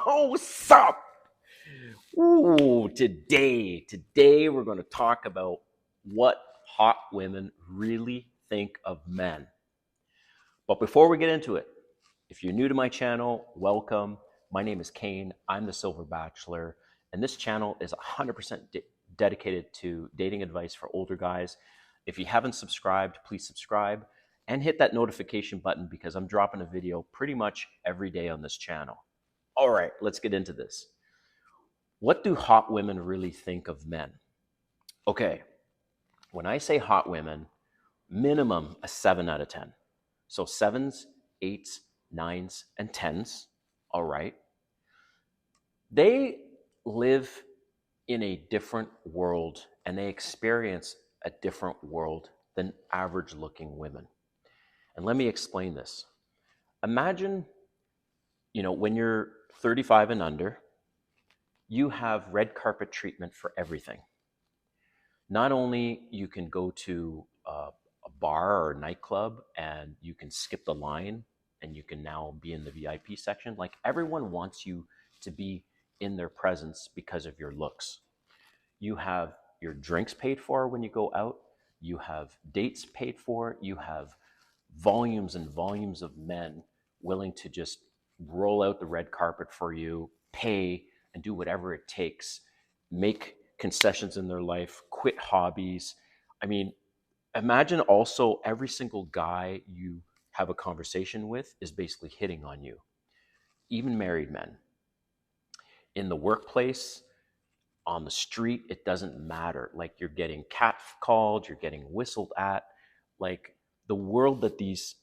What's up? Ooh, today we're going to talk about what hot women really think of men. But before we get into it, if you're new to my channel, welcome. My name is Kane. I'm the Silver Bachelor, and this channel is 100% dedicated to dating advice for older guys. If you haven't subscribed, please subscribe and hit that notification button because I'm dropping a video pretty much every day on this channel. All right, let's get into this. What do hot women really think of men? Okay, when I say hot women, minimum a 7 out of 10. So sevens, eights, nines, and tens, all right? They live in a different world and they experience a different world than average looking women. And let me explain this. Imagine, when you're 35 and under, you have red carpet treatment for everything. Not only you can go to a bar or a nightclub and you can skip the line and you can now be in the VIP section. Like everyone wants you to be in their presence because of your looks. You have your drinks paid for when you go out. You have dates paid for. You have volumes and volumes of men willing to just roll out the red carpet for you, pay, and do whatever it takes, make concessions in their life, quit hobbies. I mean, imagine also every single guy you have a conversation with is basically hitting on you, even married men. In the workplace, on the street, it doesn't matter. Like you're getting catcalled, you're getting whistled at. Like the world that these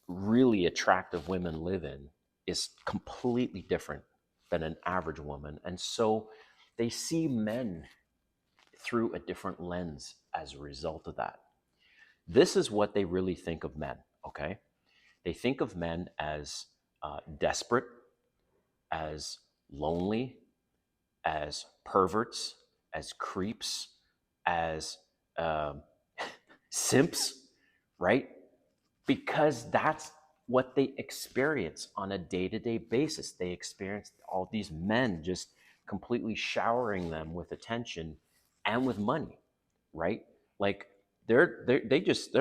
really attractive women live in is completely different than an average woman. And so they see men through a different lens as a result of that. This is what they really think of men, okay? They think of men as desperate, as lonely, as perverts, as creeps, as um simps, right? Because that's what they experience on a day-to-day basis. They experience all these men just completely showering them with attention and with money, right? Like they're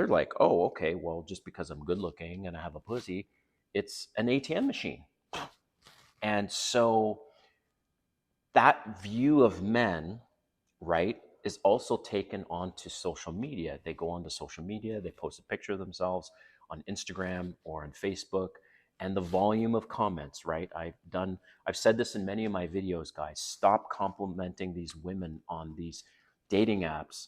like, oh, okay, well, just because I'm good looking and I have a pussy, it's an ATM machine. And so that view of men, right, is also taken onto social media. They go onto social media, they post a picture of themselves on Instagram or on Facebook, and the volume of comments, right? I've said this in many of my videos, guys. Stop complimenting these women on these dating apps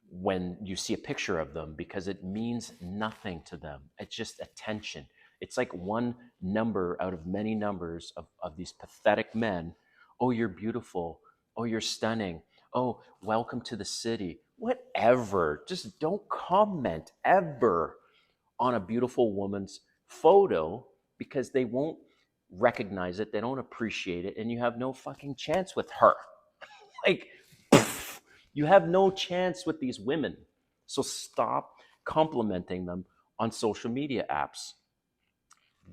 when you see a picture of them because it means nothing to them. It's just attention. It's like one number out of many numbers of these pathetic men. Oh, you're beautiful. Oh, you're stunning. Oh, welcome to the city. Whatever. Just don't comment ever on a beautiful woman's photo because they won't recognize it. They don't appreciate it. And you have no fucking chance with her. Like, you have no chance with these women. So stop complimenting them on social media apps.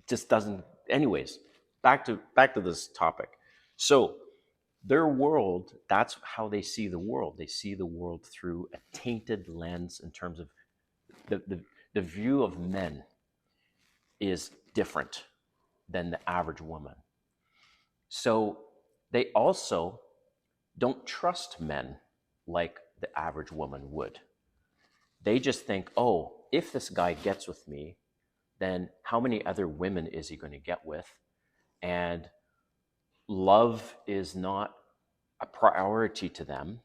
Just doesn't. Anyways, back to this topic. So their world, that's how they see the world. They see the world through a tainted lens in terms of the view of men is different than the average woman. So they also don't trust men like the average woman would. They just think, oh, if this guy gets with me, then how many other women is he going to get with? And love is not a priority to them.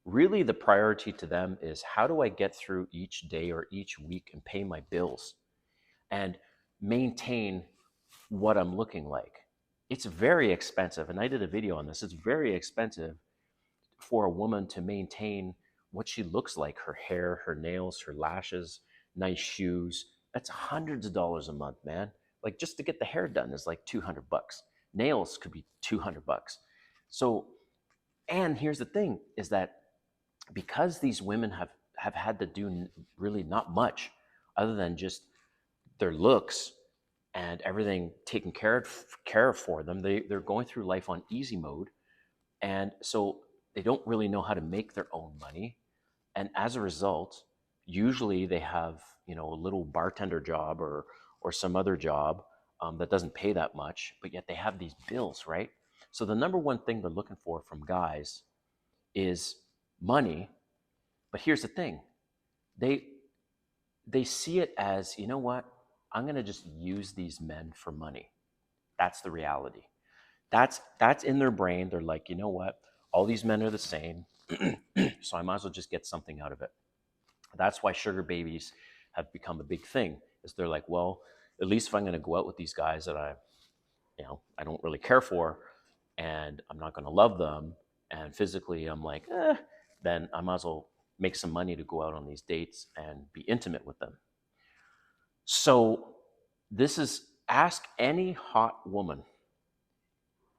Really, the priority to them is how do I get through each day or each week and pay my bills and maintain what I'm looking like? It's very expensive. And I did a video on this. It's very expensive for a woman to maintain what she looks like, her hair, her nails, her lashes, nice shoes. That's hundreds of dollars a month, man. Like just to get the hair done is like 200 bucks. Nails could be 200 bucks. So, and here's the thing is that because these women have had to do really not much other than just their looks, and everything taken care of for them. They're going through life on easy mode, and so they don't really know how to make their own money. And as a result, usually they have, a little bartender job or some other job that doesn't pay that much, but yet they have these bills, right? So the number one thing they're looking for from guys is money. But here's the thing: they they see it as, you know what? I'm going to just use these men for money. That's the reality. That's in their brain. They're like, you know what? All these men are the same, so I might as well just get something out of it. That's why sugar babies have become a big thing. Is they're like, well, at least if I'm going to go out with these guys that I don't really care for, and I'm not going to love them, and physically I'm like, then I might as well make some money to go out on these dates and be intimate with them. So this is, ask any hot woman,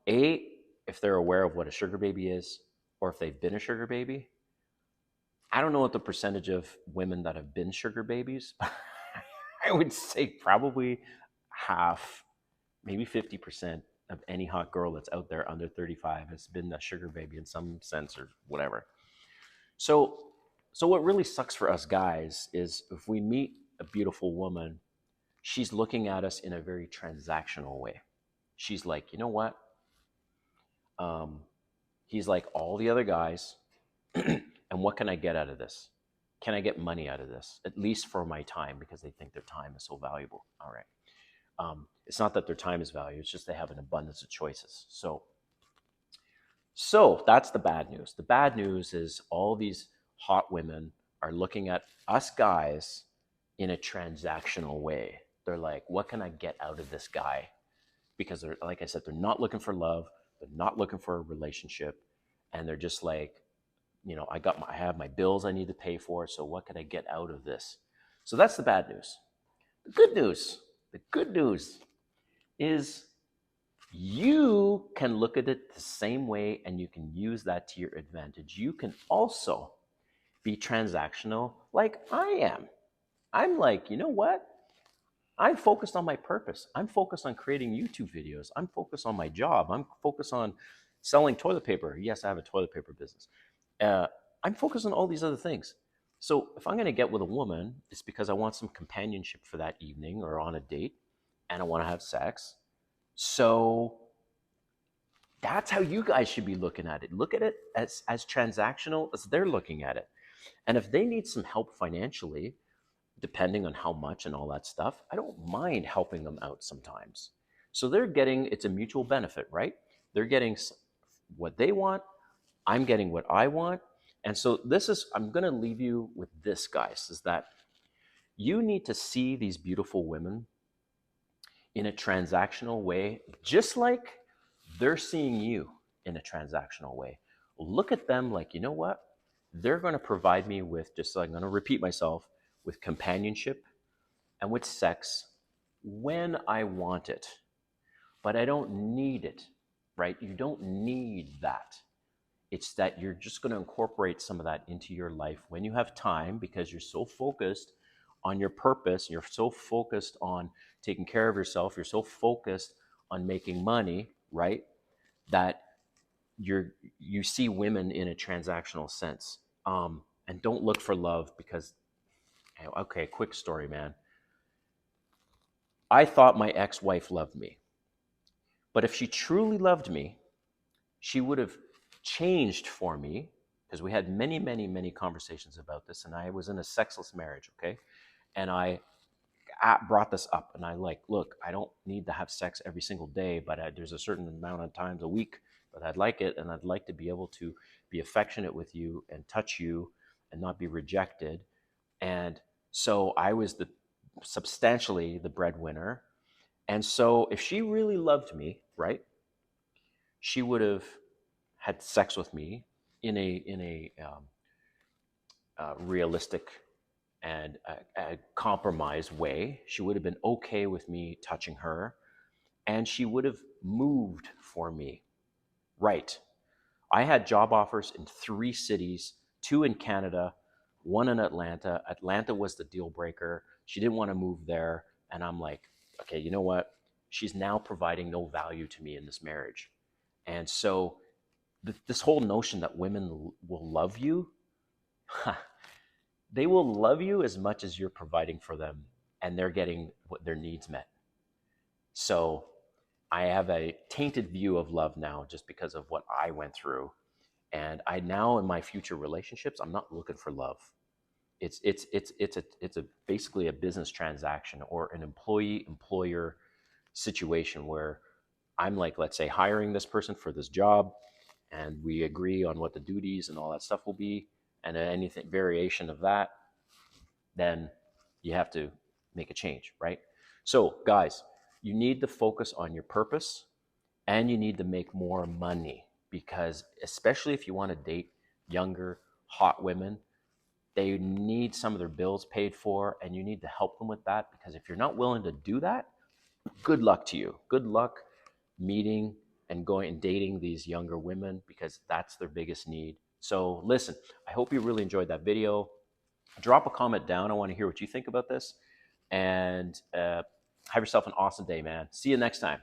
A, if they're aware of what a sugar baby is, or if they've been a sugar baby. I don't know what the percentage of women that have been sugar babies. I would say probably half, maybe 50% of any hot girl that's out there under 35 has been a sugar baby in some sense or whatever. So, so what really sucks for us guys is if we meet a beautiful woman, she's looking at us in a very transactional way. She's like, you know what? Um, he's like all the other guys. And what can I get out of this? Can I get money out of this? At least for my time, because they think their time is so valuable. All right. It's not that their time is valuable, it's just they have an abundance of choices. So that's the bad news. The bad news is all these hot women are looking at us guys in a transactional way. They're like, what can I get out of this guy? Because they're, like I said, they're not looking for love, they're not looking for a relationship, and they're just like, I have my bills I need to pay for, so what can I get out of this? So that's the bad news. The good news is you can look at it the same way and you can use that to your advantage. You can also be transactional like I am. I'm like, you know what? I'm focused on my purpose. I'm focused on creating YouTube videos. I'm focused on my job. I'm focused on selling toilet paper. Yes, I have a toilet paper business. Uh, I'm focused on all these other things. So if I'm going to get with a woman, it's because I want some companionship for that evening or on a date, and I want to have sex. So that's how you guys should be looking at it. Look at it as transactional as they're looking at it. And if they need some help financially, depending on how much and all that stuff, I don't mind helping them out sometimes. So they're getting, it's a mutual benefit, right? They're getting what they want, I'm getting what I want. And so I'm going to leave you with this, guys, is that you need to see these beautiful women in a transactional way, just like they're seeing you in a transactional way. Look at them like, you know what? They're going to provide me with, just like I'm going to repeat myself, with companionship and with sex when I want it. But I don't need it, right? You don't need that. It's that you're just going to incorporate some of that into your life when you have time, because you're so focused on your purpose, you're so focused on taking care of yourself, you're so focused on making money, right? That you see women in a transactional sense. And don't look for love because, okay, quick story, man. I thought my ex-wife loved me, but if she truly loved me, she would have changed for me, because we had many, many, many conversations about this, and I was in a sexless marriage, okay? And I brought this up, and I like, look, I don't need to have sex every single day, but there's a certain amount of times a week that I'd like it, and I'd like to be able to be affectionate with you and touch you and not be rejected. And so I was substantially the breadwinner. And so if she really loved me, right, she would have had sex with me in a realistic and a compromised way. She would have been okay with me touching her, and she would have moved for me. Right. I had job offers in 3 cities, 2 in Canada, 1 in Atlanta. Atlanta was the deal breaker. She didn't want to move there. And I'm like, okay, you know what? She's now providing no value to me in this marriage. And so this whole notion that women will love you, they will love you as much as you're providing for them and they're getting what their needs met. So I have a tainted view of love now just because of what I went through. And I now in my future relationships, I'm not looking for love. It's basically a business transaction or an employee employer situation where I'm like, let's say, hiring this person for this job, and we agree on what the duties and all that stuff will be, and anything variation of that, then you have to make a change, right? So, guys, you need to focus on your purpose and you need to make more money because, especially if you want to date younger, hot women, they need some of their bills paid for and you need to help them with that because if you're not willing to do that, good luck to you. Good luck meeting and going and dating these younger women because that's their biggest need. So, listen, I hope you really enjoyed that video. Drop a comment down. I want to hear what you think about this. And have yourself an awesome day, man. See you next time.